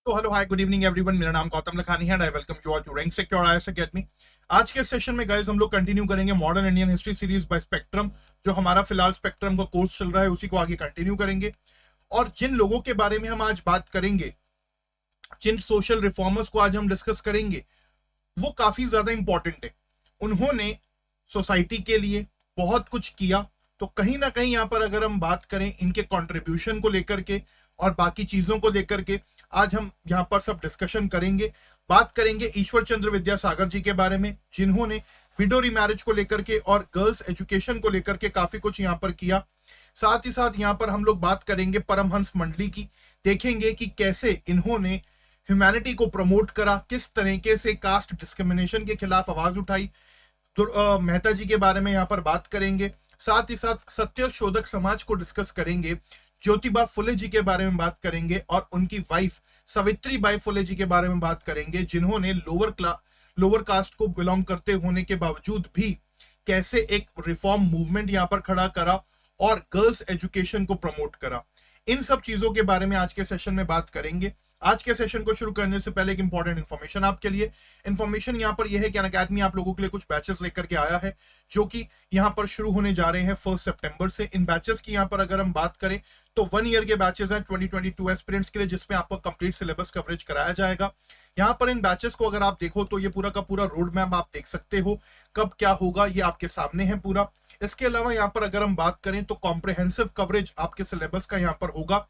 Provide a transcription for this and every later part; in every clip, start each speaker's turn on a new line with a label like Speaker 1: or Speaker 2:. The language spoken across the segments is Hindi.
Speaker 1: तो hello hi good evening everyone, मेरा नाम गौतम लखानी है and I welcome you all to rank secure IAS academy. आज के सेशन में गाइस हम लोग कंटिन्यू करेंगे modern Indian history series by spectrum. जो हमारा फिलहाल स्पेक्ट्रम का कोर्स चल रहा है उसी को आगे कंटिन्यू करेंगे। और जिन लोगों के बारे में हम आज बात करेंगे, जिन सोशल रिफॉर्मर्स को आज हम डिस्कस करेंगे, वो काफी ज्यादा इंपॉर्टेंट है। उन्होंने सोसाइटी के लिए बहुत कुछ किया। तो कहीं ना कहीं यहाँ पर अगर हम बात करें इनके कंट्रीब्यूशन को लेकर के और बाकी चीजों को लेकर के, आज हम यहाँ पर सब डिस्कशन करेंगे। बात करेंगे ईश्वर चंद्र विद्यासागर जी के बारे में, जिन्होंने विडो रीमैरिज को लेकर के और गर्ल्स एजुकेशन को लेकर के काफी कुछ यहाँ पर किया। साथ ही साथ यहाँ पर हम लोग बात करेंगे परमहंस मंडली की। देखेंगे कि कैसे इन्होंने ह्यूमैनिटी को प्रमोट करा, किस तरीके से कास्ट डिस्क्रिमिनेशन के खिलाफ आवाज उठाई। तो मेहता जी के बारे में यहाँ पर बात करेंगे। साथ ही साथ सत्यशोधक समाज को डिस्कस करेंगे। ज्योतिबा फुले जी के बारे में बात करेंगे और उनकी वाइफ सावित्री बाई फुले जी के बारे में बात करेंगे, जिन्होंने लोअर कास्ट को बिलोंग करते होने के बावजूद भी कैसे एक रिफॉर्म मूवमेंट यहाँ पर खड़ा करा और गर्ल्स एजुकेशन को प्रमोट करा। इन सब चीजों के बारे में आज के सेशन में बात करेंगे। आज के सेशन को शुरू करने से पहले एक इंपॉर्टेंट इन्फॉर्मेशन आपके लिए। इन्फॉर्मेशन यहाँ पर यह है कि अनअकैडमी आप लोगों के लिए कुछ बैचेस लेकर के आया है, जो कि यहाँ पर शुरू होने जा रहे हैं 1 सितंबर से। इन बैचेस की यहाँ पर अगर हम बात करें तो 1 ईयर के बैचेस हैं 2022 एस्पिरेंट्स के लिए, जिसमें आपको कंप्लीट सिलेबस कवरेज कराया जाएगा। यहाँ पर इन बैचेस को अगर आप देखो तो ये पूरा का पूरा रोड मैप आप देख सकते हो, कब क्या होगा ये आपके सामने है पूरा। इसके अलावा यहाँ पर अगर हम बात करें तो कॉम्प्रिहेंसिव कवरेज आपके सिलेबस का यहाँ पर होगा।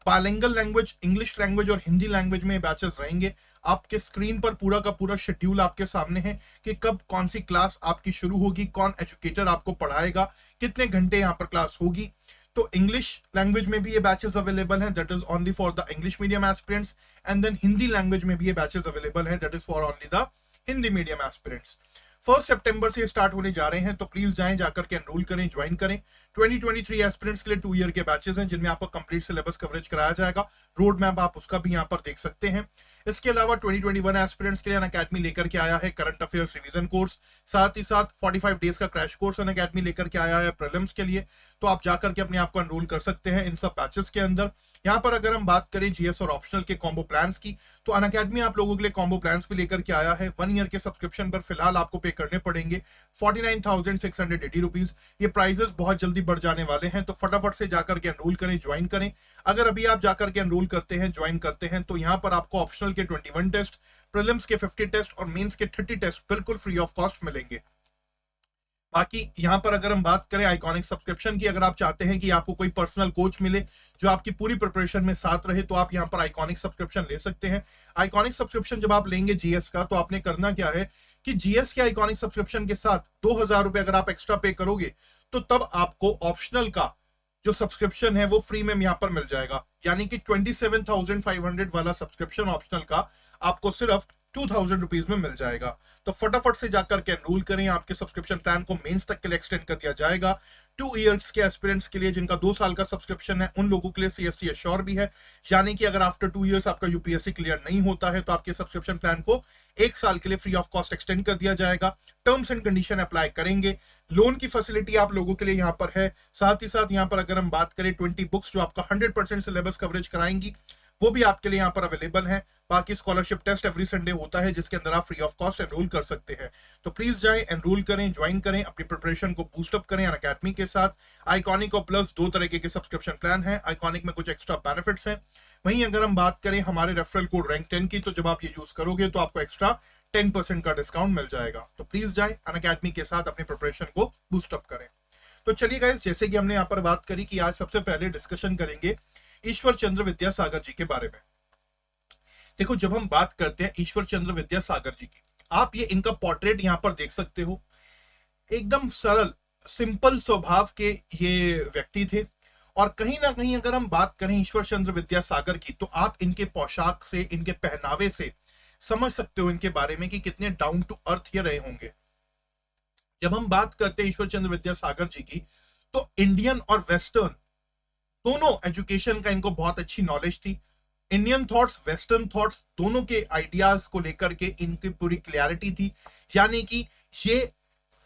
Speaker 1: बाइलिंगुअल लैंग्वेज, इंग्लिश लैंग्वेज और हिंदी लैंग्वेज में बैचेस रहेंगे। आपके स्क्रीन पर पूरा का पूरा शेड्यूल आपके सामने है कि कब कौन सी क्लास आपकी शुरू होगी, कौन एजुकेटर आपको पढ़ाएगा, कितने घंटे यहाँ पर क्लास होगी। तो इंग्लिश लैंग्वेज में भी ये बैचेस अवेलेबल हैं, that is only for the English medium aspirants. And then Hindi language में भी ये बैचेस अवेलेबल हैं, that is for only the Hindi medium aspirants. 1 सितंबर से स्टार्ट होने जा रहे हैं, तो प्लीज जाएं, जाकर के एनरोल करें, ज्वाइन करें। 2023 एस्पिरेंट्स के लिए 2 ईयर के बैचेस हैं, जिनमें आपको कंप्लीट सिलेबस कवरेज कराया जाएगा। रोड मैप आप उसका भी यहाँ पर देख सकते हैं। इसके अलावा 2021 एस्पिरेंट्स के लिए अनअकैडमी लेकर के आया है करंट अफेयर्स रिवीजन कोर्स। साथ ही साथ 45 डेज का क्रैश कोर्स अनअकैडमी लेकर के आया है प्रीलिम्स के लिए। तो आप जाकर के अपने आप को एनरोल कर सकते हैं इन सब बैचेस के अंदर। यहाँ पर अगर हम बात करें जीएस और ऑप्शनल के कॉम्बो प्लान्स की, तो अनअकैडमी आप लोगों के लिए कॉम्बो प्लान्स भी लेकर के आया है। 1 ईयर के सब्सक्रिप्शन पर फिलहाल आपको पे करने पड़ेंगे 49,680 रुपीज। ये प्राइजेस बहुत जल्दी बढ़ जाने वाले हैं, तो फटाफट से जाकर के एनरोल करें, ज्वाइन करें। अगर अभी आप जाकर के एनरोल करते हैं, ज्वाइन करते हैं, तो यहाँ पर आपको ऑप्शनल के 21 टेस्ट, प्रीलिम्स के 50 टेस्ट और मेंस के 30 टेस्ट बिल्कुल फ्री ऑफ कॉस्ट मिलेंगे। बाकी यहाँ पर अगर हम बात करें आइकॉनिक सब्सक्रिप्शन की, अगर आप चाहते हैं कि आपको कोई पर्सनल कोच मिले जो आपकी पूरी प्रिपरेशन में साथ रहे, तो आप यहाँ पर आइकॉनिक सब्सक्रिप्शन ले सकते हैं। आइकॉनिक सब्सक्रिप्शन जब आप लेंगे जीएस का, तो आपने करना क्या है कि जीएस के आइकॉनिक सब्सक्रिप्शन के साथ 2000 रुपए अगर आप एक्स्ट्रा पे करोगे, तो तब आपको ऑप्शनल का जो सब्सक्रिप्शन है वो फ्री में यहाँ पर मिल जाएगा। यानी कि 27,500 वाला सब्सक्रिप्शन ऑप्शनल का आपको सिर्फ 2000 रुपीज में मिल जाएगा। तो फटाफट से जाकर के एनरोल करें। आपके सब्सक्रिप्शन प्लान को मेंस तक के लिए एक्सटेंड कर दिया जाएगा। 2 इयर्स के एस्पिरेंट्स के लिए, जिनका 2 साल का सब्सक्रिप्शन है, उन लोगों के लिए सीएससी एश्योर भी है। यानी कि अगर आफ्टर 2 इयर्स आपका यूपीएससी क्लियर नहीं होता है, तो आपके सब्सक्रिप्शन प्लान को 1 साल के लिए फ्री ऑफ कॉस्ट एक्सटेंड कर दिया जाएगा। टर्म्स एंड कंडीशन अप्लाई करेंगे। लोन की फैसिलिटी आप लोगों के लिए यहाँ पर है। साथ ही साथ यहाँ पर अगर हम बात करें 20 बुक्स जो आपका 100% सिलेबस कवरेज कराएंगी, वो भी आपके लिए यहाँ पर अवेलेबल है। बाकी स्कॉलरशिप टेस्ट एवरी संडे होता है, जिसके अंदर आप फ्री ऑफ कॉस्ट एनरोल कर सकते हैं। तो प्लीज जाएं, एनरोल करें, ज्वाइन करें, अपनी प्रिपरेशन को बूस्ट अप करें अनअकैडमी के साथ। आइकॉनिक और प्लस 2 तरीके के सब्सक्रिप्शन प्लान है। आइकॉनिक में कुछ एक्स्ट्रा बेनिफिट्स हैं। वहीं अगर हम बात करें हमारे रेफरल कोड रैंक 10 की, तो जब आप ये यूज करोगे तो आपको एक्स्ट्रा 10% का डिस्काउंट मिल जाएगा। तो प्लीज जाएं, अनअकैडमी के साथ अपनी प्रिपरेशन को बूस्ट अप करें। तो चलिए गाइस, जैसे कि हमने यहाँ पर बात करी कि आज सबसे पहले डिस्कशन करेंगे ईश्वर चंद्र विद्यासागर जी के बारे में। देखो, जब हम बात करते हैं ईश्वर चंद्र विद्यासागर जी की, आप ये इनका पोर्ट्रेट यहाँ पर देख सकते हो। एकदम सरल सिंपल स्वभाव के ये व्यक्ति थे। और कहीं ना कहीं अगर हम बात करें ईश्वर चंद्र विद्यासागर की, तो आप इनके पोशाक से, इनके पहनावे से समझ सकते हो इनके बारे में कि कितने डाउन टू अर्थ ये रहे होंगे। जब हम बात करते हैं ईश्वर चंद्र विद्यासागर जी की, तो इंडियन और वेस्टर्न दोनों एजुकेशन का इनको बहुत अच्छी नॉलेज थी। इंडियन थॉट्स, वेस्टर्न थॉट्स, दोनों के आइडियाज को लेकर के इनकी पूरी क्लैरिटी थी। यानी कि ये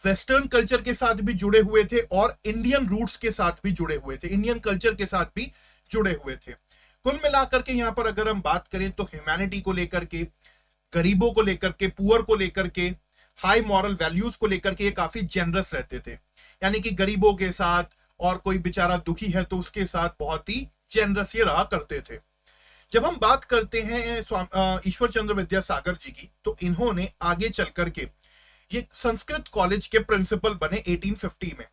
Speaker 1: वेस्टर्न कल्चर के साथ भी जुड़े हुए थे और इंडियन रूट्स के साथ भी जुड़े हुए थे, इंडियन कल्चर के साथ भी जुड़े हुए थे। कुल मिलाकर के यहाँ पर अगर हम बात करें तो ह्यूमैनिटी को लेकर के, गरीबों को लेकर के, पुअर को लेकर के, हाई मॉरल वैल्यूज को लेकर के ये काफी जेनरस रहते थे। यानी कि गरीबों के साथ और कोई बेचारा दुखी है तो उसके साथ बहुत ही जेनरस ये रहा करते थे। जब हम बात करते हैं ईश्वर चंद्र विद्यासागर जी की, तो इन्होंने आगे चल करके ये संस्कृत कॉलेज के प्रिंसिपल बने 1850 में।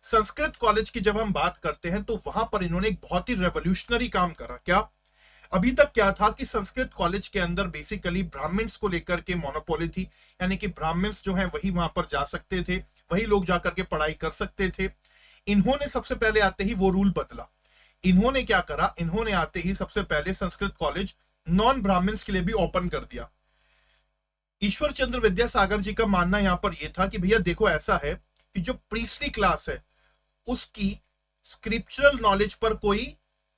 Speaker 1: संस्कृत कॉलेज की जब हम बात करते हैं तो वहां पर इन्होंने एक बहुत ही रेवोल्यूशनरी काम करा। क्या? अभी तक क्या था कि संस्कृत कॉलेज के अंदर बेसिकली ब्राह्मण्स को लेकर के मोनोपोली थी, यानी कि ब्राह्मण्स जो हैं वही वहां पर जा सकते थे, वही लोग जाकर के पढ़ाई कर सकते थे। इन्होंने सबसे पहले आते ही वो रूल बदला। इन्होंने क्या करा, इन्होंने आते ही सबसे पहले संस्कृत कॉलेज नॉन ब्राह्मण्स के लिए भी ओपन कर दिया। ईश्वर चंद्र विद्यासागर जी का मानना यहां पर यह था कि भैया देखो ऐसा है कि जो प्रीस्टली क्लास है उसकी स्क्रिप्चरल नॉलेज पर कोई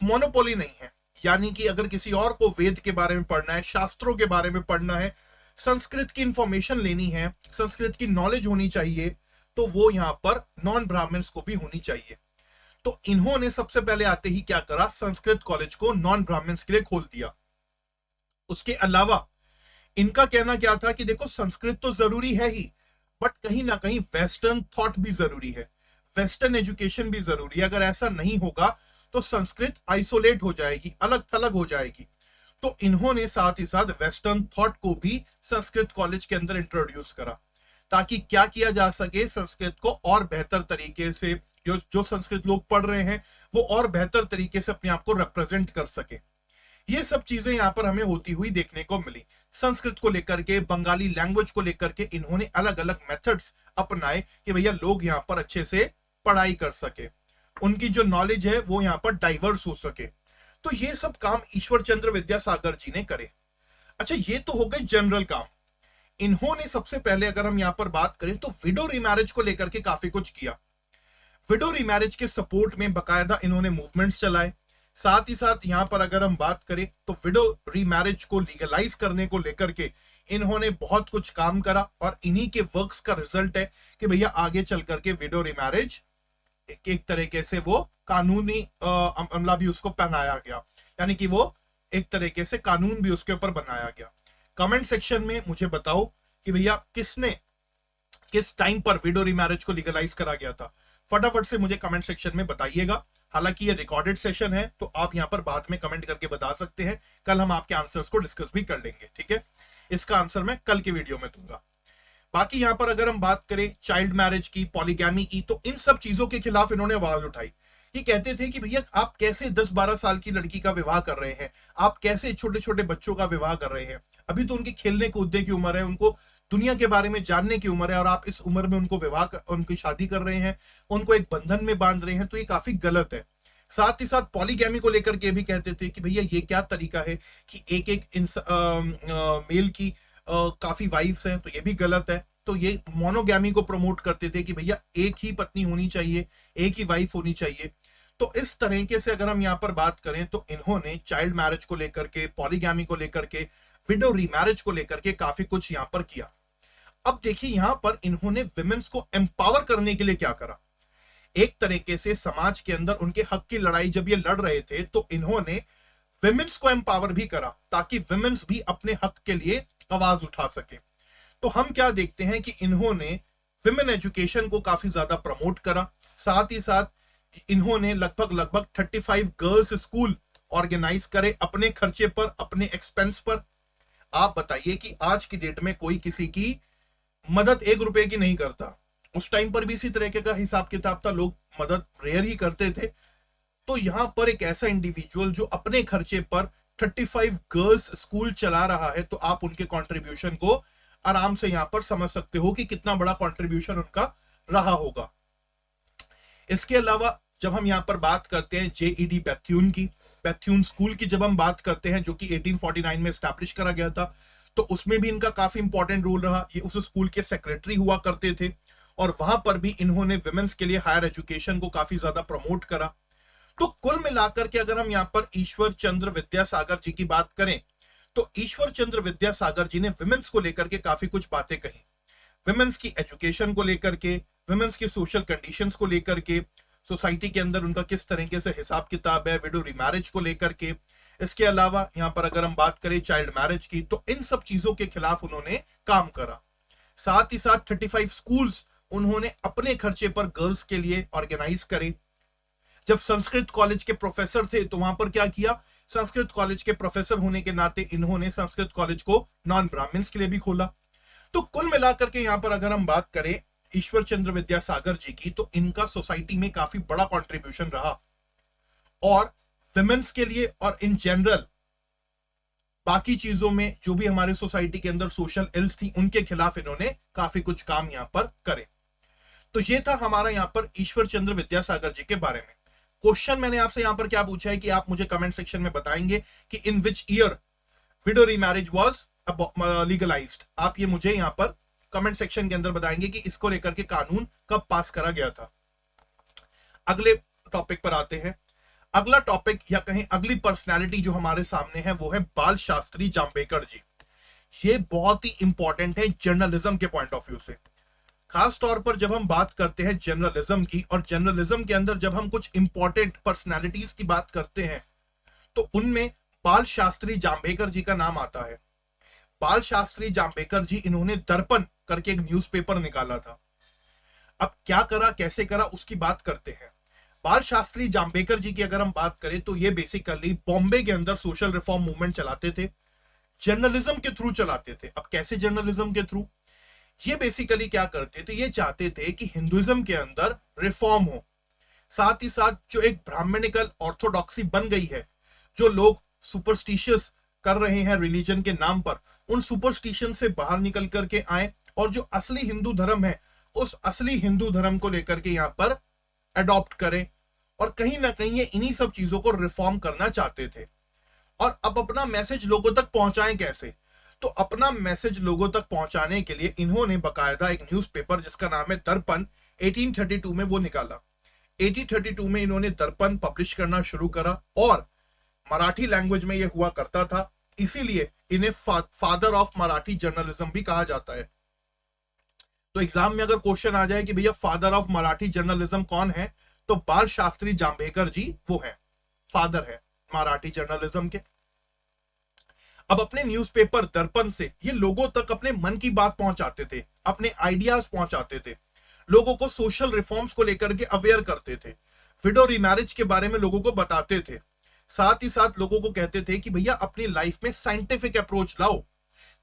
Speaker 1: मोनोपोली नहीं है। यानी कि अगर किसी और को वेद के बारे में पढ़ना है, शास्त्रों के बारे में पढ़ना है, संस्कृत की इंफॉर्मेशन लेनी है, संस्कृत की नॉलेज होनी चाहिए, तो वो यहां पर नॉन ब्राह्मण्स को भी होनी चाहिए। तो इन्होंने सबसे पहले आते ही क्या करा, संस्कृत कॉलेज को नॉन ब्राह्मण्स के लिए खोल दिया। उसके अलावा इनका कहना क्या था कि देखो संस्कृत तो जरूरी है ही, बट कहीं ना कहीं वेस्टर्न थॉट भी जरूरी है, वेस्टर्न एजुकेशन भी जरूरी है। अगर ऐसा नहीं होगा तो संस्कृत आइसोलेट हो जाएगी, अलग थलग हो जाएगी। तो इन्होंने साथ ही साथ वेस्टर्न थॉट को भी संस्कृत कॉलेज के अंदर इंट्रोड्यूस करा, ताकि क्या किया जा सके, संस्कृत को और बेहतर तरीके से जो संस्कृत लोग पढ़ रहे हैं वो और बेहतर तरीके से अपने आप को रिप्रेजेंट कर सके। ये सब चीजें यहाँ पर हमें होती हुई देखने को मिली। संस्कृत को लेकर के, बंगाली लैंग्वेज को लेकर के इन्होंने अलग अलग मेथड्स अपनाए कि भैया लोग यहाँ पर अच्छे से पढ़ाई कर सके, उनकी जो नॉलेज है वो यहाँ पर डाइवर्स हो सके। तो ये सब काम ईश्वर चंद्र विद्यासागर जी ने करे। अच्छा, ये तो हो गए जनरल काम। इन्होंने सबसे पहले अगर हम यहाँ पर बात करें तो विडो रीमैरिज को लेकर के काफी कुछ किया। विडो रीमैरिज के सपोर्ट में बकायदा इन्होंने मूवमेंट्स चलाए। साथ ही साथ यहाँ पर अगर हम बात करें तो विडो रीमैरिज को लीगलाइज करने को लेकर के इन्होंने बहुत कुछ काम करा, और इन्हीं के वर्क्स का रिजल्ट है कि भैया आगे चल करके विडो रीमैरिज एक तरीके से वो कानूनी अमला भी उसको पहनाया गया, यानी कि वो एक तरीके से कानून भी उसके ऊपर बनाया गया। कमेंट सेक्शन में मुझे बताओ कि भैया किस टाइम पर विडो रीमैरिज को लीगलाइज करा गया था। फटाफट से मुझे कमेंट सेक्शन में बताइएगा। हालांकि ये रिकॉर्डेड सेशन है तो आप यहाँ पर बाद में कमेंट करके बता सकते हैं, कल हम आपके आंसर्स को डिस्कस भी कर लेंगे, ठीक है। इसका आंसर मैं कल के वीडियो में दूंगा। बाकी यहाँ पर अगर हम बात करें चाइल्ड मैरिज की, पॉलीगैमी की, तो इन सब चीजों के खिलाफ इन्होंने आवाज उठाई। ये कहते थे कि भैया आप कैसे 10-12 साल की लड़की का विवाह कर रहे हैं, आप कैसे छोटे छोटे बच्चों का विवाह कर रहे हैं, अभी तो उनकी खेलने कूदने की उम्र है, उनको दुनिया के बारे में जानने की उम्र है, और आप इस उम्र में उनको उनकी शादी कर रहे हैं, उनको एक बंधन में बांध रहे हैं, तो ये काफी गलत है। साथ ही साथ पॉलीगैमी को लेकर के भी कहते थे कि भैया ये क्या तरीका है कि एक मेल की काफी वाइफ्स हैं, तो ये भी गलत है। तो ये मोनोगैमी को प्रमोट करते थे कि भैया एक ही पत्नी होनी चाहिए, एक ही वाइफ होनी चाहिए। तो इस तरीके से अगर हम यहाँ पर बात करें तो इन्होंने चाइल्ड मैरिज को लेकर के, पॉलीगैमी को लेकर के, विडो रीमैरिज को लेकर के काफी कुछ यहाँ पर किया। अब देखिए यहाँ पर इन्होंने विमेन्स को एम्पावर करने के लिए क्या करा। एक तरीके से समाज के अंदर उनके हक की लड़ाई जब ये लड़ रहे थे तो इन्होंने विमेन्स को एम्पावर भी करा, ताकि विमेन्स भी अपने हक के लिए आवाज उठा सके। तो हम क्या देखते हैं कि इन्होंने विमेन एजुकेशन को काफी ज्यादा प्रमोट करा। साथ ही साथ इन्होंने लगभग 35 गर्ल्स स्कूल ऑर्गेनाइज करे अपने खर्चे पर, अपने एक्सपेंस पर। आप बताइए कि आज की डेट में कोई किसी की मदद 1 रुपए की नहीं करता। उस टाइम पर भी इसी तरीके का हिसाब किताब था, लोग मदद रेयर ही करते थे। तो यहां पर एक ऐसा इंडिविजुअल जो अपने खर्चे पर 35 गर्ल्स स्कूल चला रहा है, तो आप उनके कंट्रीब्यूशन को आराम से यहां पर समझ सकते हो कि कितना बड़ा कंट्रीब्यूशन उनका रहा होगा। इसके अलावा जब हम यहां पर बात करते हैं जेईडी बैथ्यून की, बैथ्यून स्कूल की जब हम बात करते हैं, जो कि 1849 में स्टैब्लिश करा गया था, तो उसमें भी इनका काफी इंपॉर्टेंट रोल रहा। ये उस स्कूल के सेक्रेटरी हुआ करते थे, और वहां पर भी इन्होंने विमेन्स के लिए हायर एजुकेशन को काफी ज्यादा प्रमोट करा। तो कुल मिलाकर के अगर हम यहाँ पर ईश्वर चंद्र विद्यासागर जी की बात करें तो ईश्वर चंद्र विद्यासागर जी ने विमेन्स को लेकर के काफी कुछ बातें कही। विमेन्स की एजुकेशन को लेकर के, विमेन्स के सोशल कंडीशंस को लेकर के, सोसाइटी के अंदर उनका किस तरीके से हिसाब किताब है, विडो रीमैरिज को लेकर के, इसके अलावा यहाँ पर अगर हम बात करें चाइल्ड मैरिज की, तो इन सब चीजों के खिलाफ उन्होंने काम करा। साथ ही साथ 35 स्कूल्स उन्होंने अपने खर्चे पर गर्ल्स के लिए ऑर्गेनाइज करे। जब संस्कृत कॉलेज के प्रोफेसर थे तो वहां पर क्या किया, संस्कृत कॉलेज के प्रोफेसर होने के नाते इन्होंने संस्कृत कॉलेज को नॉन ब्राह्मण्स के लिए भी खोला। तो कुल मिलाकर के यहां पर अगर हम बात करें ईश्वर चंद्र विद्यासागर जी की, तो इनका सोसाइटी में काफी बड़ा कंट्रीब्यूशन रहा और विमेन्स के लिए और इन जनरल बाकी चीजों में जो भी हमारे सोसाइटी के अंदर सोशल इल्स थी उनके खिलाफ इन्होंने काफी कुछ काम यहां पर करे। तो ये था हमारा यहां पर ईश्वर चंद्र विद्यासागर जी के बारे में। क्वेश्चन मैंने आपसे यहां पर क्या पूछा है कि आप मुझे कमेंट सेक्शन में बताएंगे कि in which year widow remarriage was legalised. आप ये मुझे यहां पर कमेंट सेक्शन के अंदर बताएंगे कि इसको लेकर के कानून कब पास करा गया था। अगले टॉपिक पर आते हैं। अगला टॉपिक या कहें अगली पर्सनालिटी जो हमारे सामने है वो है बाल शास्त्री जांबेकर जी। ये बहुत ही इंपॉर्टेंट है जर्नलिज्म के पॉइंट ऑफ व्यू से, खास तौर पर जब हम बात करते हैं जर्नलिज्म की, और जर्नलिज्म के अंदर जब हम कुछ इंपॉर्टेंट पर्सनालिटीज की बात करते हैं तो उनमें बाल शास्त्री जांबेकर जी का नाम आता है। बाल शास्त्री जांबेकर जी, इन्होंने दर्पण करके एक न्यूज़पेपर निकाला था। अब क्या करा, कैसे करा, उसकी बात करते हैं। बाल शास्त्री जांबेकर जी की अगर हम बात करें तो ये बेसिकली बॉम्बे के अंदर सोशल रिफॉर्म मूवमेंट चलाते थे, जर्नलिज्म के थ्रू चलाते थे। अब कैसे जर्नलिज्म के थ्रू, ये बेसिकली क्या करते थे, ये चाहते थे कि हिंदुइज्म के अंदर रिफॉर्म हो। साथ ही साथ जो एक ब्राह्मणिकल ऑर्थोडॉक्सी बन गई है, जो लोग सुपरस्टिशियस कर रहे हैं रिलीजन के नाम पर, उन सुपरस्टिशन से बाहर निकल करके आए और जो असली हिंदू धर्म है उस असली हिंदू धर्म को लेकर के यहाँ पर अडॉप्ट करें, और कहीं ना कहीं ये इन्हीं सब चीजों को रिफॉर्म करना चाहते थे। और अब अपना मैसेज लोगों तक पहुंचाएं कैसे, तो अपना मैसेज लोगों तक पहुंचाने के लिए इन्होंने बकायदा एक न्यूज़पेपर जिसका नाम है दर्पण 1832 में वो निकाला। 1832 में इन्होंने दर्पण पब्लिश करना शुरू करा और मराठी लैंग्वेज में ये हुआ करता था, इसीलिए इन्हें फादर ऑफ मराठी जर्नलिज्म भी कहा जाता है। तो एग्जाम में अगर क्वेश्चन आ जाए कि भैया फादर ऑफ मराठी जर्नलिज्म कौन है, तो बाल शास्त्री जांबेकर जी वो है, फादर है मराठी जर्नलिज्म के। अब अपने न्यूज़पेपर दर्पण से ये लोगों तक अपने मन की बात पहुंचाते थे, अपने आइडियाज पहुंचाते थे, लोगों को सोशल रिफॉर्म्स को लेकर के अवेयर करते थे, विडो रीमैरिज के बारे में लोगों को बताते थे। साथ ही साथ लोगों को कहते थे कि भैया अपनी लाइफ में साइंटिफिक अप्रोच लाओ,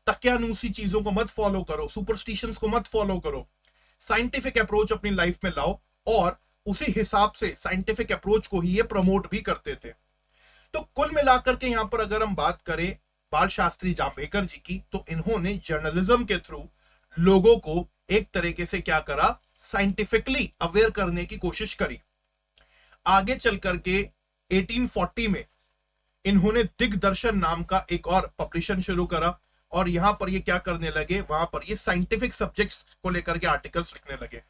Speaker 1: तकियानूसी चीजों को मत फॉलो करो, सुपरस्टिशंस को मत फॉलो करो, साइंटिफिक अप्रोच अपनी लाइफ में लाओ, और उसी हिसाब से साइंटिफिक अप्रोच को ही ये प्रमोट भी करते थे। तो कुल मिलाकर के यहां पर अगर हम बात करें बाल शास्त्री जांबेकर जी की, तो इन्होंने जर्नलिज्म के थ्रू लोगों को एक तरीके से क्या करा, साइंटिफिकली अवेयर करने की कोशिश करी। आगे चल करके 1840 में इन्होंने दिग्दर्शन नाम का एक और पब्लिशन शुरू करा, और यहां पर ये क्या करने लगे, वहां पर ये साइंटिफिक सब्जेक्ट्स को लेकर के आर्टिकल्स लिखने लगे।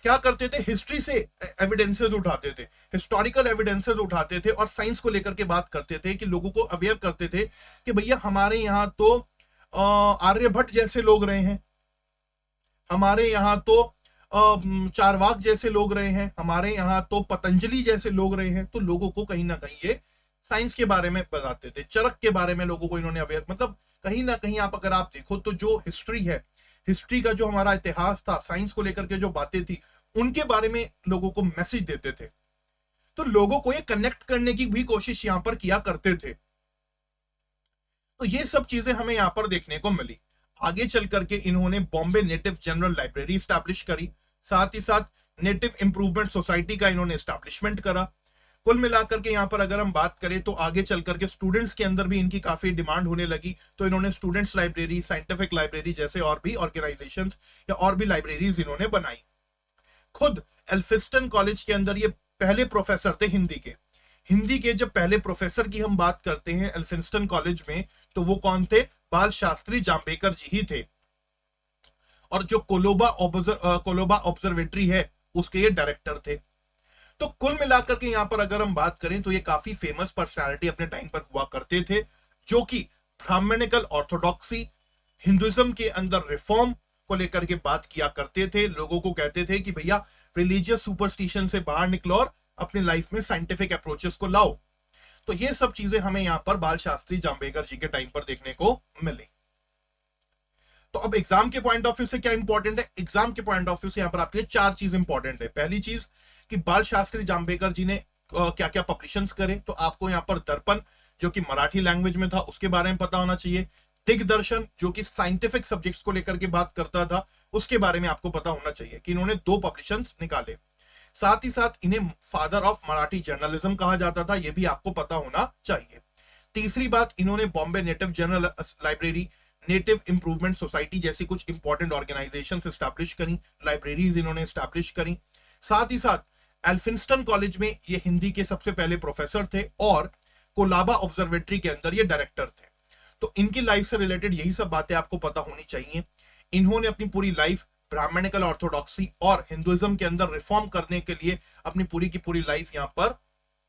Speaker 1: क्या करते थे, हिस्ट्री से एविडेंसेस उठाते थे, हिस्टोरिकल एविडेंसेस उठाते थे और साइंस को लेकर के बात करते थे, कि लोगों को अवेयर करते थे कि भैया हमारे यहाँ तो आर्यभट्ट जैसे लोग रहे हैं, हमारे यहाँ तो चारवाक जैसे लोग रहे हैं, हमारे यहाँ तो पतंजलि जैसे लोग रहे हैं। तो लोगों को कहीं ना कहीं ये साइंस के बारे में बताते थे, चरक के बारे में लोगों को इन्होंने अवेयर, मतलब कहीं ना कहीं आप अगर आप देखो तो जो हिस्ट्री है, हिस्ट्री का जो हमारा इतिहास था, साइंस को लेकर के जो बातें थी, उनके बारे में लोगों को मैसेज देते थे। तो लोगों को ये कनेक्ट करने की भी कोशिश यहां पर किया करते थे। तो ये सब चीजें हमें यहां पर देखने को मिली। आगे चल करके इन्होंने Bombay native general library establish करी, साथ ही साथ नेटिव इंप्रूवमेंट सोसाइटी का इन्होंने एस्टैब्लिशमेंट करा। कुल मिलाकर के यहाँ पर अगर हम बात करें तो आगे चल करके स्टूडेंट्स के अंदर भी इनकी काफी डिमांड होने लगी, तो इन्होंने स्टूडेंट्स लाइब्रेरी, साइंटिफिक लाइब्रेरी जैसे और भी ऑर्गेनाइजेशंस या और भी लाइब्रेरीज इन्होंने बनाई। खुद एल्फिस्टन कॉलेज के अंदर ये पहले प्रोफेसर थे हिंदी के जब पहले प्रोफेसर की हम बात करते हैं एल्फिस्टन कॉलेज में, तो वो कौन थे, बाल शास्त्री जांबेकर जी ही थे। और जो कोलोबा ऑब्जर्वेटरी है उसके ये डायरेक्टर थे। तो कुल मिलाकर के यहां पर अगर हम बात करें तो ये काफी फेमस पर्सनालिटी अपने टाइम पर हुआ करते थे, जो कि ब्राह्मणिकल ऑर्थोडॉक्सी, हिंदुइज्म के अंदर रिफॉर्म को लेकर के बात किया करते थे। लोगों को कहते थे कि भैया रिलीजियस सुपरस्टिशन से बाहर निकलो और अपनी लाइफ में साइंटिफिक अप्रोचेस को लाओ। तो ये सब चीजें हमें यहाँ पर बाल शास्त्री जांभेकर जी के टाइम पर देखने को मिली। तो अब एग्जाम के पॉइंट ऑफ व्यू से क्या इंपॉर्टेंट है? एग्जाम के पॉइंट ऑफ व्यू से यहाँ पर आपके लिए 4 चीज इंपॉर्टेंट है। पहली चीज कि बाल शास्त्री जांभेकर जी ने क्या क्या पब्लिशंस करे, तो आपको यहाँ पर दर्पण जो कि मराठी लैंग्वेज में था उसके बारे में पता होना चाहिए। दिग्दर्शन जो कि साइंटिफिक सब्जेक्ट्स को लेकर के बात करता था, उसके बारे में आपको पता होना चाहिए कि इन्होंने 2 पब्लिशंस निकाले। साथ ही साथ इन्हें फादर ऑफ मराठी जर्नलिज्म कहा जाता था, यह भी आपको पता होना चाहिए। तीसरी बात, इन्होंने Bombay native general library, native improvement society जैसी कुछ इंपॉर्टेंट ऑर्गेनाइजेशन स्टैब्लिश करी, लाइब्रेरीज इन्होंने स्टैब्लिश करी। साथ ही साथ एल्फिंस्टन कॉलेज में ये हिंदी के सबसे पहले प्रोफेसर थे और कोलाबा ऑब्जर्वेटरी के अंदर ये डायरेक्टर थे। तो इनकी लाइफ से रिलेटेड यही सब बातें आपको पता होनी चाहिए। इन्होंने अपनी पूरी लाइफ ब्राह्मणिकल ऑर्थोडॉक्सी और हिंदुइज्म के अंदर रिफॉर्म करने के लिए अपनी पूरी की पूरी लाइफ यहाँ पर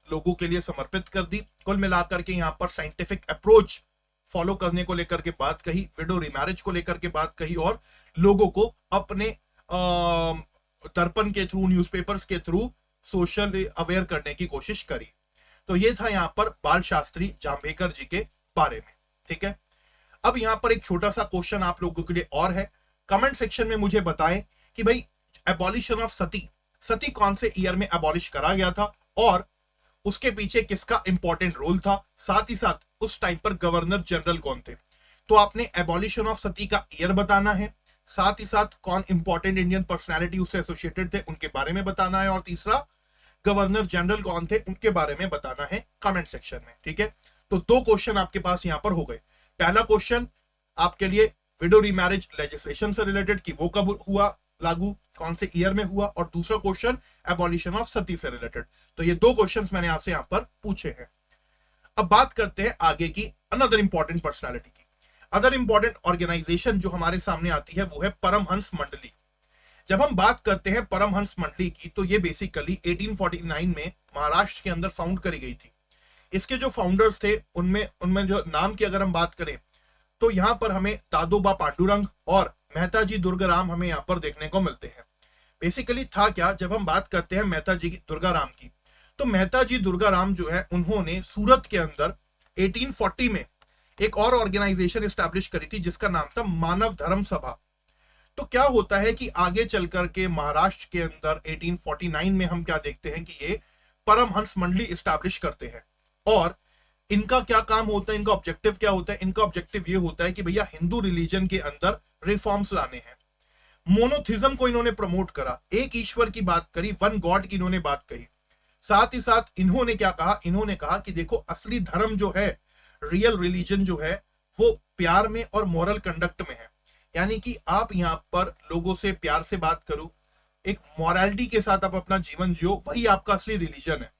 Speaker 1: लोगों के लिए समर्पित कर दी। कुल मिलाकर के यहाँ पर साइंटिफिक अप्रोच फॉलो करने को लेकर के बात कही, विडो रिमैरिज को लेकर के बात कही और लोगों को अपने दर्पण के थ्रू, न्यूज़पेपर्स के थ्रू सोशल अवेयर करने की कोशिश करी। तो ये था यहाँ पर बाल शास्त्री जांभेकर जी के बारे में। ठीक है, अब यहाँ पर एक छोटा सा क्वेश्चन आप लोगों के लिए और है। कमेंट सेक्शन में मुझे बताएं कि भाई एबॉलिशन ऑफ सती, सती कौन से ईयर में एबॉलिश करा गया था और उसके पीछे किसका इंपॉर्टेंट रोल था, साथ ही साथ उस टाइम पर गवर्नर जनरल कौन थे। तो आपने एबॉलिशन ऑफ सती का ईयर बताना है, साथ ही साथ कौन इंपॉर्टेंट इंडियन पर्सनालिटी उससे एसोसिएटेड थे उनके बारे में बताना है, और तीसरा गवर्नर जनरल कौन थे उनके बारे में बताना है कमेंट सेक्शन में। ठीक है, तो 2 क्वेश्चन आपके पास यहां पर हो गए। पहला क्वेश्चन आपके लिए विडो रीमैरिज लेजिस्लेशन से रिलेटेड कि वो कब हुआ लागू, कौन से ईयर में हुआ, और दूसरा क्वेश्चन एबॉलिशन ऑफ सती से रिलेटेड। तो ये 2 क्वेश्चंस मैंने आपसे यहां पर पूछे हैं। अब बात करते हैं आगे की अनदर इंपॉर्टेंट पर्सनालिटी की। अदर इंपॉर्टेंट ऑर्गेनाइजेशन जो हमारे सामने आती है वो है परमहंस मंडली। जब हम बात करते हैं परमहंस मंडली की, तो ये बेसिकली 1849 में महाराष्ट्र के अंदर फाउंड करी गई थी। इसके जो फाउंडर्स थे उनमें जो नाम की अगर हम बात करें तो यहां पर हमें दादोबा पांडुरंग और मेहता जी दुर्गाराम हमें यहां पर देखने को मिलते हैं। बेसिकली था क्या, जब हम बात करते हैं मेहता जी दुर्गाराम की, तो मेहता जी दुर्गाराम जो है उन्होंने सूरत के अंदर 1840 में एक और ऑर्गेनाइजेशन स्टैब्लिश करी थी जिसका नाम था मानव धर्म सभा। तो क्या होता है कि आगे चल करके महाराष्ट्र के अंदर 1849 में हम क्या देखते हैं कि ये परमहंस मंडली स्टैब्लिश करते हैं। और इनका क्या काम होता है, इनका ऑब्जेक्टिव क्या होता है? इनका ऑब्जेक्टिव ये होता है कि भैया हिंदू रिलीजन के अंदर रिफॉर्म्स लाने हैं। मोनोथिज्म को इन्होंने प्रमोट करा, एक ईश्वर की बात करी, वन गॉड की इन्होंने बात कही। साथ ही साथ इन्होंने क्या कहा, इन्होंने कहा कि देखो असली धर्म जो है, रियल रिलीजन जो है वो प्यार में और मॉरल कंडक्ट में है। यानी कि आप यहाँ पर लोगों से प्यार से बात करो, एक मॉरलिटी के साथ आप अपना जीवन जियो, वही आपका असली रिलीजन है।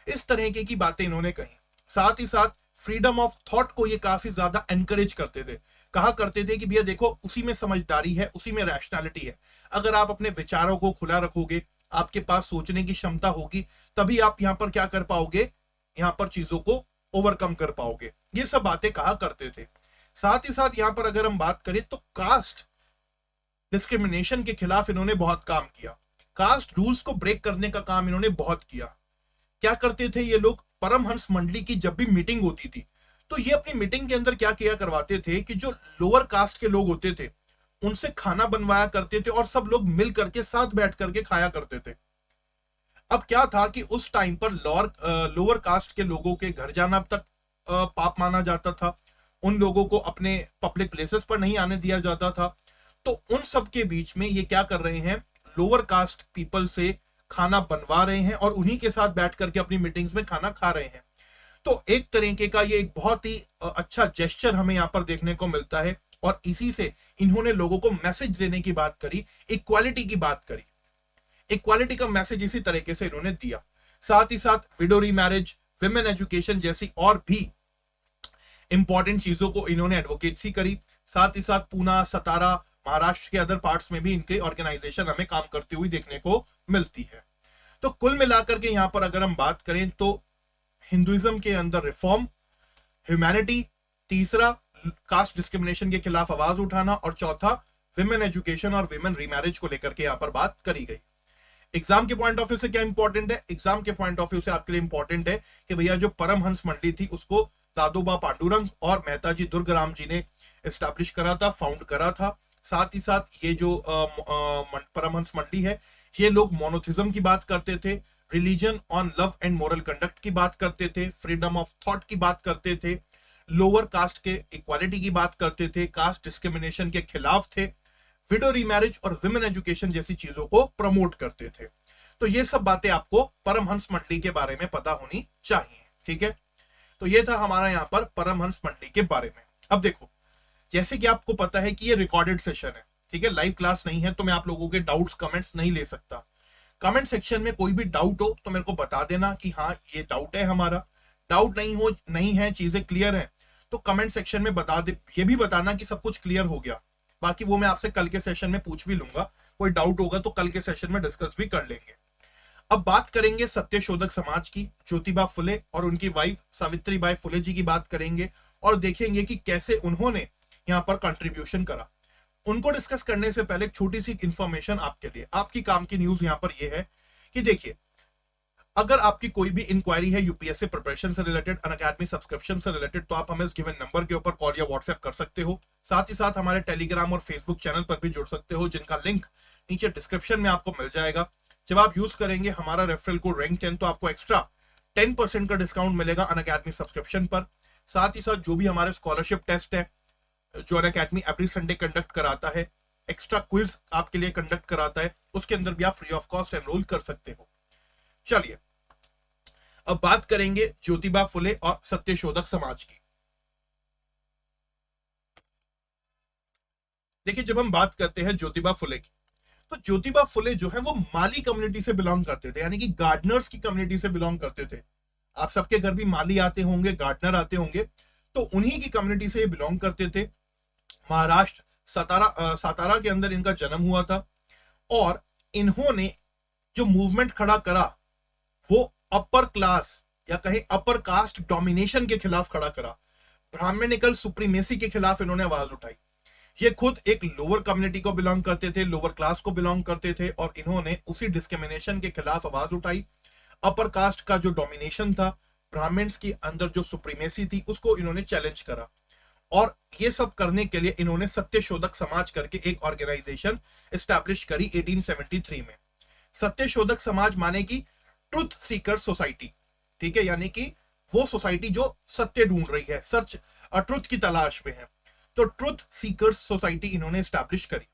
Speaker 1: इस तरह की बातें इन्होंने कही। साथ ही साथ फ्रीडम ऑफ थॉट को ये काफी ज्यादा एनकरेज करते थे। कहा करते थे कि भैया देखो उसी में समझदारी है, उसी में रैशनैलिटी है। अगर आप अपने विचारों को खुला रखोगे, आपके पास सोचने की क्षमता होगी, तभी आप यहाँ पर क्या कर पाओगे, यहाँ पर चीजों को ओवरकम कर पाओगे। ये सब बातें कहा करते थे। साथ ही साथ यहाँ पर अगर हम बात करें तो कास्ट डिस्क्रिमिनेशन के खिलाफ इन्होंने बहुत काम किया। कास्ट रूल्स को ब्रेक करने का काम इन्होंने बहुत किया। क्या करते थे ये लोग, परमहंस मंडली की जब भी मीटिंग होती थी तो ये अपनी मीटिंग के अंदर क्या किया करवाते थे कि जो लोअर कास्ट के लोग होते थे उनसे खाना बनवाया करते थे और सब लोग मिल करके साथ बैठ करके खाया करते थे। अब क्या था कि उस टाइम पर लोअर कास्ट के लोगों के घर जाना अब तक पाप माना जाता था। उन लोगों को अपने पब्लिक प्लेसेस पर नहीं आने दिया जाता था। तो उन सब के बीच में ये क्या कर रहे हैं, लोअर कास्ट पीपल से खाना बनवा रहे हैं और उन्हीं के साथ बैठ करके अपनी मीटिंग्स में खाना खा रहे हैं। तो एक तरीके का ये एक बहुत ही अच्छा जेस्चर हमें यहाँ पर देखने को मिलता है। और इसी से इन्होंने लोगों को मैसेज देने की बात करी, इक्वालिटी की बात करी। इक्वालिटी का मैसेज इसी तरीके से इन्होंने दिया। साथ ही साथ विडो रीमैरिज, विमेन एजुकेशन जैसी और भी इंपॉर्टेंट चीजों को इन्होंने एडवोकेसी करी। साथ ही साथ पूना, सतारा, महाराष्ट्र के अदर पार्ट्स में भी इनके ऑर्गेनाइजेशन हमें काम करती हुई देखने को मिलती है। तो कुल मिलाकर के यहां पर अगर हम बात करें तो हिंदुइज्म के अंदर रिफॉर्म, ह्यूमैनिटी, तीसरा कास्ट डिस्क्रिमिनेशन के खिलाफ आवाज उठाना, और चौथा विमेन एजुकेशन और विमेन रीमैरिज को लेकर के यहां पर बात करी गई। एग्जाम के पॉइंट ऑफ व्यू से क्या इंपॉर्टेंट है? एग्जाम के पॉइंट ऑफ व्यू से आपके लिए इंपॉर्टेंट है कि भैया जो परमहंस मंडली थी उसको दादोबा पांडुरंग और मेहता जी दुर्गराम जी ने एस्टैब्लिश करा था, फाउंड करा था। साथ ही साथ ये जो परमहंस मंडली है, ये लोग मोनोथिज्म की बात करते थे, religion on love and moral conduct की बात करते थे, फ्रीडम ऑफ थॉट की बात करते थे, लोअर कास्ट के इक्वालिटी की बात करते थे, कास्ट डिस्क्रिमिनेशन के खिलाफ थे, विडो रीमैरिज और विमेन एजुकेशन जैसी चीजों को प्रमोट करते थे। तो ये सब बातें आपको परमहंस मंडली के बारे में पता होनी चाहिए, ठीक है। तो ये था हमारा यहाँ पर परमहंस मंडली के बारे में। अब देखो, जैसे कि आपको पता है कि ये रिकॉर्डेड सेशन है, ठीक है, लाइव क्लास नहीं है, तो मैं आप लोगों के डाउट्स कमेंट्स नहीं ले सकता। कमेंट सेक्शन में कोई भी डाउट हो तो मेरे को बता देना कि हाँ ये डाउट है हमारा। डाउट नहीं है, चीजें क्लियर है तो कमेंट सेक्शन में बता दे, ये भी बताना कि सब कुछ क्लियर हो गया। बाकी वो मैं आपसे कल के सेशन में पूछ भी लूंगा, कोई डाउट होगा तो कल के सेशन में डिस्कस भी कर लेंगे। अब बात करेंगे सत्यशोधक समाज की, ज्योतिबा फुले और उनकी वाइफ सावित्रीबाई फुले जी की बात करेंगे और देखेंगे कि कैसे उन्होंने यहाँ पर कंट्रीब्यूशन करा। उनको डिस्कस करने से पहले एक छोटी सी इंफॉर्मेशन आपके लिए, आपकी काम की न्यूज यहाँ पर यह है कि देखिए, अगर आपकी कोई भी इंक्वायरी है यूपीएससी प्रिपरेशन से रिलेटेड, अनअकैडमी सब्सक्रिप्शन से रिलेटेड, तो आप हमें इस गिवन नंबर के ऊपर कॉल या व्हाट्सएप कर सकते हो। साथ ही साथ हमारे टेलीग्राम और फेसबुक चैनल पर भी जुड़ सकते हो, जिनका लिंक नीचे डिस्क्रिप्शन में आपको मिल जाएगा। जब आप यूज करेंगे हमारा रेफरल कोड रैंक 10 तो आपको एक्स्ट्रा 10% का डिस्काउंट मिलेगा अनअकैडमी सब्सक्रिप्शन पर। साथ ही साथ जो भी हमारे स्कॉलरशिप टेस्ट है जो अनअकैडमी एवरी संडे कंडक्ट कराता है, एक्स्ट्रा क्विज आपके लिए कंडक्ट कराता है, उसके अंदर भी आप फ्री ऑफ कॉस्ट एनरोल कर सकते हो। चलिए अब बात करेंगे ज्योतिबा फुले और सत्यशोधक समाज की। देखिए, जब हम बात करते हैं ज्योतिबा फुले की, तो ज्योतिबा फुले जो है वो माली कम्युनिटी से बिलोंग करते थे, यानी कि गार्डनर्स की कम्युनिटी से बिलोंग करते थे। आप सबके घर भी माली आते होंगे, गार्डनर आते होंगे, तो उन्हीं की कम्युनिटी से ये बिलोंग करते थे। महाराष्ट्र सातारा के अंदर इनका जन्म हुआ था और इन्होंने जो मूवमेंट खड़ा करा वो अपर क्लास या कहीं अपर कास्ट डोमिनेशन के खिलाफ खड़ा करा। ब्राह्मणिकल सुप्रीमेसी के खिलाफ इन्होंने आवाज उठाई। ये खुद एक लोअर कम्युनिटी को बिलोंग करते थे, लोअर क्लास को बिलोंग करते थे, और इन्होंने उसी डिस्क्रिमिनेशन के खिलाफ आवाज उठाई। अपर कास्ट का जो डोमिनेशन था, ब्राह्मण्स के अंदर जो सुप्रीमेसी थी, उसको इन्होंने चैलेंज करा। और ये सब करने के लिए इन्होंने सत्यशोधक समाज करके एक ऑर्गेनाइजेशन एस्टैब्लिश करी 1873 में। सत्यशोधक समाज माने की ट्रुथ सीकर सोसाइटी, ठीक है, यानी कि वो सोसाइटी जो सत्य ढूंढ रही है, सर्च ट्रुथ की तलाश में है। तो ट्रुथ सीकर्स सोसाइटी इन्होंने एस्टैब्लिश करी।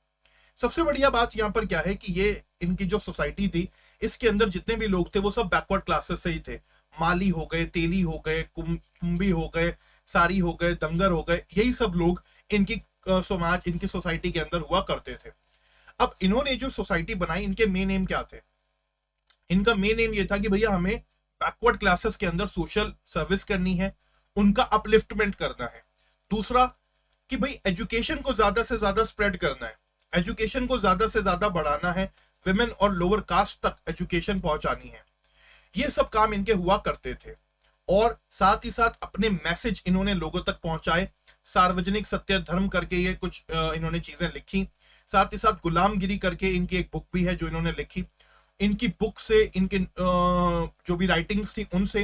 Speaker 1: सबसे बढ़िया बात यहाँ पर क्या है कि ये इनकी जो सोसाइटी थी, इसके अंदर जितने भी लोग थे वो सब बैकवर्ड क्लासेस से ही थे। माली हो गए, तेली हो गए, कुंभी हो गए, सारी हो गए, दंगर हो गए, यही सब लोग इनकी समाज, इनकी सोसाइटी के अंदर हुआ करते थे। अब इन्होंने जो सोसाइटी बनाई, इनके मेन एम क्या थे? इनका मेन एम ये था कि भैया हमें बैकवर्ड क्लासेस के अंदर सोशल सर्विस करनी है, उनका अपलिफ्टमेंट करना है। दूसरा कि भाई एजुकेशन को ज्यादा से ज्यादा स्प्रेड करना है, एजुकेशन को ज्यादा से ज्यादा बढ़ाना है, विमेन और लोअर कास्ट तक एजुकेशन पहुंचानी है। ये सब काम इनके हुआ करते थे। और साथ ही साथ अपने मैसेज इन्होंने लोगों तक पहुंचाए। सार्वजनिक सत्य धर्म करके ये कुछ इन्होंने चीजें लिखी। साथ ही साथ गुलामगिरी करके इनकी एक बुक भी है जो इन्होंने लिखी। इनकी बुक से, इनके जो भी राइटिंग्स थी, उनसे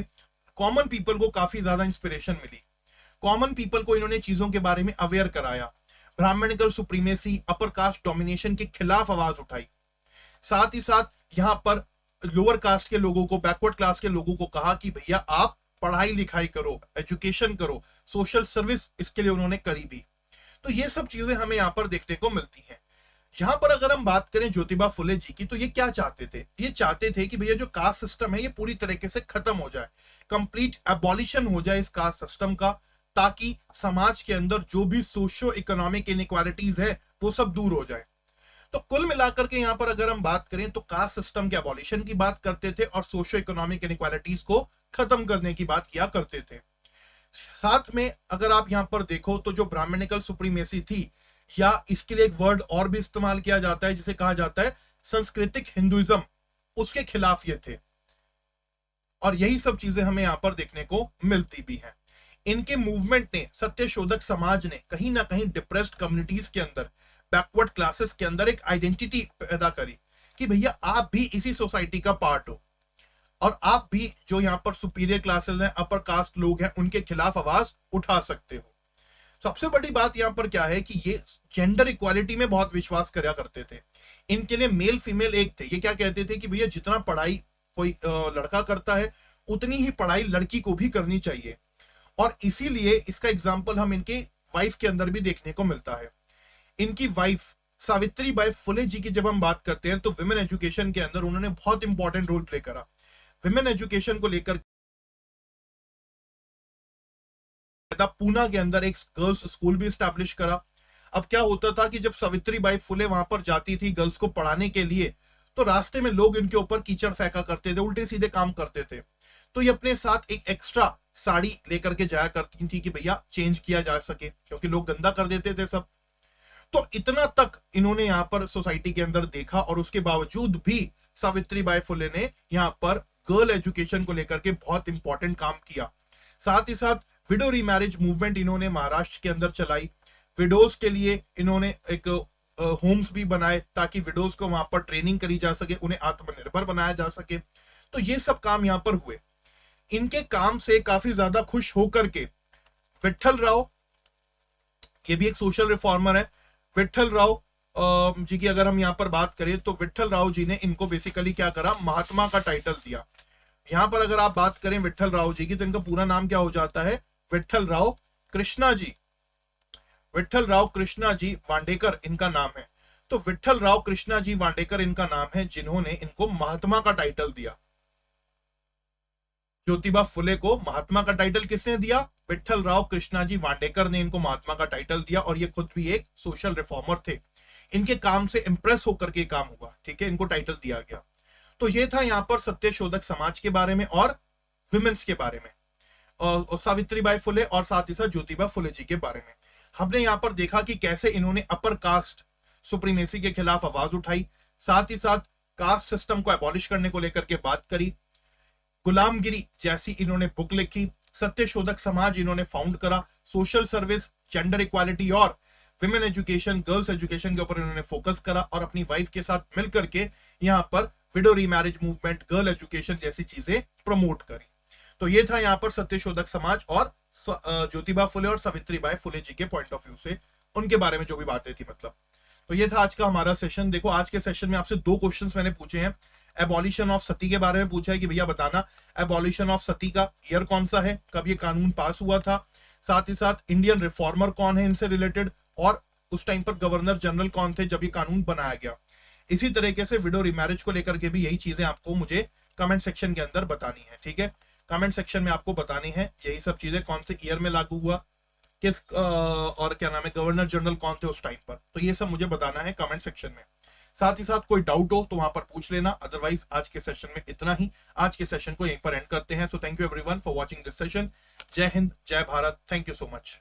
Speaker 1: कॉमन पीपल को काफी ज्यादा इंस्पिरेशन मिली। कॉमन पीपल को इन्होंने चीजों के बारे में अवेयर कराया। Brahminical supremacy, upper caste domination के खिलाफ आवाज उठाई। साथ ही साथ यहाँ पर लोअर कास्ट के लोगों को, बैकवर्ड क्लास के लोगों को कहा कि भैया आप पढ़ाई लिखाई करो, एजुकेशन करो, सोशल सर्विस इसके लिए उन्होंने करी भी। तो ये सब चीजें हमें यहाँ पर देखने को मिलती हैं। यहाँ पर अगर हम बात करें ज्योतिबा फुले जी की, तो ये क्या चाहते थे? ये चाहते थे कि भैया जो कास्ट सिस्टम है ये पूरी तरीके से खत्म हो जाए, कंप्लीट एबॉलिशन हो जाए इस कास्ट सिस्टम का, ताकि समाज के अंदर जो भी सोशो इकोनॉमिक इनइक्वालिटीज है वो सब दूर हो जाए। तो कुल मिलाकर के यहाँ पर अगर हम बात करें तो कास्ट सिस्टम के एबॉलिशन की बात करते थे और सोशो इकोनॉमिक इनइक्वालिटीज को खत्म करने की बात किया करते थे। साथ में अगर आप यहाँ पर देखो तो जो ब्राह्मणिकल सुप्रीमेसी थी, या इसके लिए एक वर्ड और भी इस्तेमाल किया जाता है जिसे कहा जाता है सांस्कृतिक हिंदुइज्म, उसके खिलाफ ये थे। और यही सब चीजें हमें यहाँ पर देखने को मिलती भी हैं। इनके मूवमेंट ने, सत्यशोधक समाज ने कहीं ना कहीं डिप्रेस्ड कम्युनिटीज के अंदर, बैकवर्ड क्लासेस के अंदर एक आइडेंटिटी पैदा करी कि भैया आप भी इसी सोसाइटी का पार्ट हो और आप भी जो यहाँ पर सुपीरियर क्लासेस हैं, अपर कास्ट लोग हैं, उनके खिलाफ आवाज उठा सकते हो। सबसे बड़ी बात यहाँ पर क्या है कि ये जेंडर इक्वालिटी में बहुत विश्वास करा करते थे। इनके लिए मेल फीमेल एक थे। ये क्या कहते थे कि भैया जितना पढ़ाई कोई लड़का करता है उतनी ही पढ़ाई लड़की को भी करनी चाहिए। और इसीलिए इसका एग्जाम्पल हम इनके वाइफ के अंदर भी देखने को मिलता है। इनकी वाइफ सावित्री बाई फुले जी की जब हम बात करते हैं तो विमेन एजुकेशन के अंदर उन्होंने बहुत इंपॉर्टेंट रोल प्ले करा। विमेन एजुकेशन को लेकर पूना के अंदर एक गर्ल्स स्कूल भी स्टैब्लिश करा। अब क्या होता था कि जब सावित्री बाई फुले वहां पर जाती थी गर्ल्स को पढ़ाने के लिए, तो रास्ते में लोग इनके ऊपर कीचड़ फेंका करते थे, उल्टे सीधे काम करते थे। तो ये अपने साथ एक एक्स्ट्रा साड़ी लेकर के जाया करती थी कि भैया चेंज किया जा सके, क्योंकि लोग गंदा कर देते थे सब। तो इतना तक इन्होंने यहाँ पर सोसाइटी के अंदर देखा और उसके बावजूद भी सावित्री बाई फुले ने यहाँ पर गर्ल एजुकेशन को लेकर के बहुत इंपॉर्टेंट काम किया। साथ ही साथ विडो रीमैरिज मूवमेंट इन्होंने महाराष्ट्र के अंदर चलाई। विडोज के लिए इन्होंने एक होम्स भी बनाए ताकि विडोज को वहां पर ट्रेनिंग करी जा सके, उन्हें आत्मनिर्भर बनाया जा सके। तो ये सब काम यहाँ पर हुए। इनके काम से काफी ज्यादा खुश होकर के विठल राव, ये भी एक सोशल रिफॉर्मर है, विठल राव जी की अगर हम यहाँ पर बात करें तो विठल राव जी ने इनको बेसिकली क्या करा, महात्मा का टाइटल दिया। यहाँ पर अगर आप बात करें विठल राव जी की तो इनका पूरा नाम क्या हो जाता है, विठल राव कृष्णा जी। विठल राव कृष्णा जी वांडेकर इनका नाम है। तो विठल राव कृष्णा जी वांडेकर इनका नाम है, जिन्होंने इनको महात्मा का टाइटल दिया। ज्योतिबा फुले को महात्मा का टाइटल किसने दिया, विठल राव कृष्णा जी वांडेकर ने इनको महात्मा का टाइटल दिया। और ये खुद भी एक सोशल रिफॉर्मर थे। इनके काम से इंप्रेस होकर के काम हुआ, ठीक है, इनको टाइटल दिया गया। तो ये था यहाँ पर सत्यशोधक समाज के बारे में और विमेन्स के बारे में, और सावित्री बाई फुले और साथ ही साथ ज्योतिबा फुले जी के बारे में। हमने यहाँ पर देखा कि कैसे इन्होंने अपर कास्ट सुप्रीमेसी के खिलाफ आवाज उठाई, साथ ही साथ कास्ट सिस्टम को एबॉलिश करने को लेकर के बात करी, गुलामगिरी जैसी इन्होंने बुक लिखी, सत्यशोधक समाज इन्होंने फाउंड करा, सोशल सर्विस, जेंडर इक्वालिटी और विमेन एजुकेशन, गर्ल्स एजुकेशन के ऊपर इन्होंने फोकस करा और अपनी वाइफ के साथ मिलकर के यहाँ पर window remarriage movement, girl education जैसी चीजें प्रमोट करी। तो ये था यहाँ पर सत्यशोधक समाज और ज्योतिबा फुले और सावित्री बाई फुले जी के पॉइंट ऑफ व्यू से उनके बारे में जो भी बातें थी मतलब। तो ये था आज का हमारा सेशन। देखो आज के सेशन में आपसे 2 क्वेश्चंस मैंने पूछे हैं। एबॉलिशन ऑफ सती के बारे में पूछा है कि भैया बताना एबॉलिशन ऑफ सती का ईयर कौन सा है, कब ये कानून पास हुआ था, साथ ही साथ इंडियन रिफॉर्मर कौन है इनसे रिलेटेड, और उस टाइम पर गवर्नर जनरल कौन थे जब ये कानून बनाया गया। इसी तरीके से विडो रीमैरिज को लेकर के भी यही चीजें आपको मुझे कमेंट सेक्शन के अंदर बतानी है, ठीक है। कमेंट सेक्शन में आपको बतानी है यही सब चीजें, कौन से ईयर में लागू हुआ, किस और क्या नाम है, गवर्नर जनरल कौन थे उस टाइम पर। तो ये सब मुझे बताना है कमेंट सेक्शन में। साथ ही साथ कोई डाउट हो तो वहां पर पूछ लेना। अदरवाइज आज के सेशन में इतना ही। आज के सेशन को यहीं पर एंड करते हैं। So thank you everyone for watching this session. जय हिंद, जय Bharat, thank you so much.